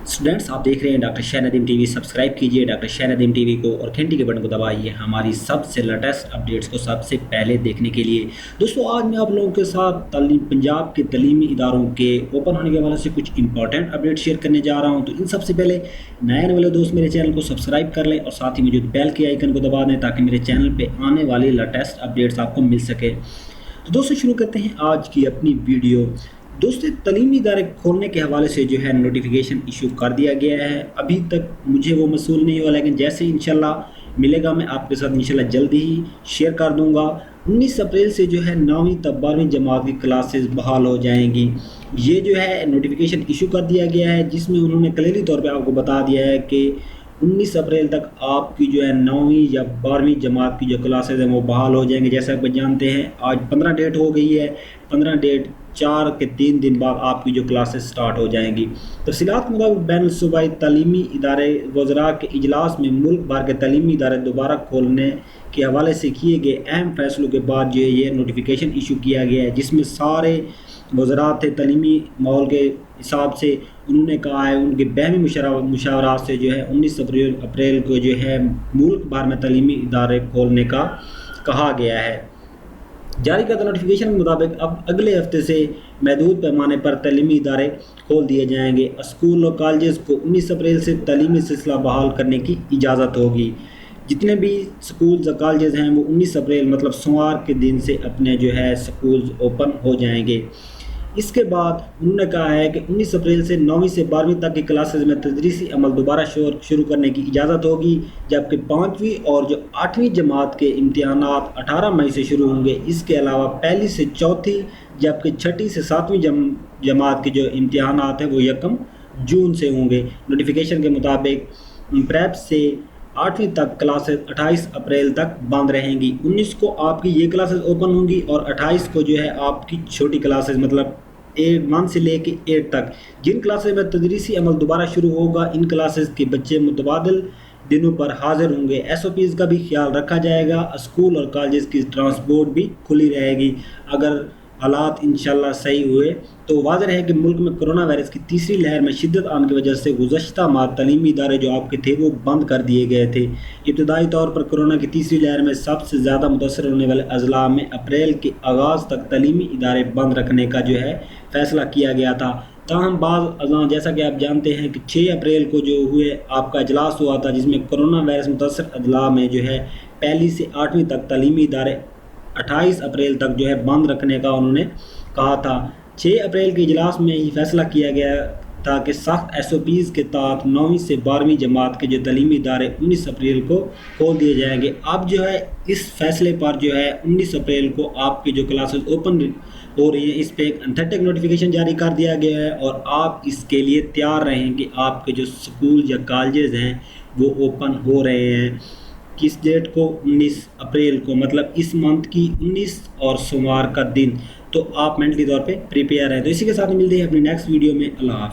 Students, आप देख रहे हैं doctor Shah Nadeem TV. Subscribe कीजिए डॉक्टर शाह नदीम टीवी को और घंटी के बटन को दबाइए हमारी सबसे लेटेस्ट अपडेट्स को सबसे पहले देखने के लिए। दोस्तों, आज मैं आप लोगों के साथ पंजाब के तलीमी इदारों के ओपन होने के हवाले से कुछ इंपॉर्टेंट अपडेट शेयर करने जा रहा हूं। तो इन सबसे पहले नए आने वाले दोस्त मेरे चैनल को सब्सक्राइब कर लें और साथ ही मौजूद बेल के आइकन को दबा दें ताकि मेरे चैनल पर आने वाली लेटेस्ट अपडेट्स आपको मिल सके। तो दोस्तों, शुरू करते हैं आज की अपनी वीडियो। दोस्तों, तलीमी इदारे खोलने के हवाले से जो है नोटिफिकेशन इशू कर दिया गया है। अभी तक मुझे वो मसूल नहीं हुआ, लेकिन जैसे इंशाल्लाह मिलेगा मैं आपके साथ इंशाल्लाह जल्दी ही शेयर कर दूंगा। 19 अप्रैल से जो है 9वीं तक 12वीं जमात की क्लासेस बहाल हो जाएंगी। ये जो है नोटिफिकेशन इशू कर दिया गया है, जिसमें उन्होंने क्लियरली तौर पे आपको बता दिया है कि 19 अप्रैल तक आपकी जो है 9वीं या 12वीं जमात की जो क्लासेस हैं वो बहाल हो जाएंगे। जैसा आप जानते हैं आज 15 डेट हो गई है, 15 डेट 4 के 3 दिन बाद आपकी जो क्लासेस स्टार्ट हो जाएंगी। तफसीलात के मुताबिक बैनुल सूबाई तलीमी इदारे वज़रा के इजलास में मुल्क भर के तलीमी इदारे दोबारा खोलने के हवाले से किए गए अहम फैसलों के बाद जो है ये नोटिफिकेशन इशू किया गया है, जिसमें सारे वज़रा थे तलीमी माहौल के हिसाब से उन्होंने कहा है उनके बहमी मुशावरात से जो है 19 अप्रैल को जो है मुल्क भर में तलीमी इदारे खोलने का कहा गया है। जारी करदा नोटिफिकेशन के मुताबिक अब अगले हफ्ते से महदूद पैमाने पर तलीमी इदारे खोल दिए जाएंगे। स्कूल और कॉलेज को 19 अप्रैल से तलीमी सिलसिला बहाल करने की इजाज़त होगी। जितने भी स्कूल्स और कॉलेज हैं वो 19 अप्रैल मतलब सोमवार के दिन से अपने जो है स्कूल्स ओपन हो जाएंगे। इसके बाद उन्होंने कहा है कि 19 अप्रैल से 9वीं से 12वीं तक की क्लासेस में तदरीसी अमल दोबारा शुरू करने की इजाज़त होगी, जबकि 5वीं और जो 8वीं जमात के इम्तिहानात 18 मई से शुरू होंगे। इसके अलावा पहली से चौथी जबकि छठी से 7वीं जमात के जो इम्तिहानात हैं वो 1 जून से होंगे। नोटिफिकेशन के मुताबिक प्रेप से 8वीं तक क्लासेस 28 अप्रैल तक बंद रहेंगी। 19 को आपकी ये क्लासेस ओपन होंगी और 28 को जो है आपकी छोटी क्लासेस मतलब 1 से लेके 8 तक जिन क्लासेस में तदरीसी अमल दोबारा शुरू होगा, इन क्लासेस के बच्चे मुतबादिल दिनों पर हाजिर होंगे। SOPs का भी ख्याल रखा जाएगा। स्कूल और कॉलेज की ट्रांसपोर्ट भी खुली रहेगी। अगर हालात इंशाल्लाह सही हुए तो वाज़ह है कि मुल्क में कोरोना वायरस की तीसरी लहर में शिद्दत आने की वजह से गुज़श्ता माह तलीमी इदारे जो आपके थे वो बंद कर दिए गए थे। इब्तदाई तौर पर कोरोना की तीसरी लहर में सबसे ज़्यादा मुतासर होने वाले अज़ला में अप्रैल के आगाज़ तक तलीमी इदारे बंद रखने का जो है फ़ैसला किया गया था। ताहम बाज़ अज़ला जैसा कि आप जानते हैं कि 6 अप्रैल को जो हुए आपका इजलास हुआ था, जिसमें कोरोना वायरस मुतासर अज़ला में जो है पहली से 8वीं तक तलीमी इदारे 28 अप्रैल तक जो है बंद रखने का उन्होंने कहा था। 6 अप्रैल के इजलास में ही फैसला किया गया था कि सख्त SOPs के तहत 9वीं से 12वीं जमात के जो तलीमी इदारे 19 अप्रैल को खोल दिए जाएंगे। अब जो है इस फैसले पर जो है 19 अप्रैल को आपकी जो क्लासेस ओपन हो रही है इस पर एक एंथेटिक नोटिफिकेशन जारी कर दिया गया है और आप इसके लिए तैयार रहें कि आपके जो स्कूल या कॉलेजेस हैं वो ओपन हो रहे हैं। किस डेट को? 19 अप्रैल को, मतलब इस मंथ की 19 और सोमवार का दिन। तो आप मेंटली तौर पे प्रिपेयर हैं। तो इसी के साथ मिलते हैं अपनी नेक्स्ट वीडियो में। अल्लाह हाफ़िज़।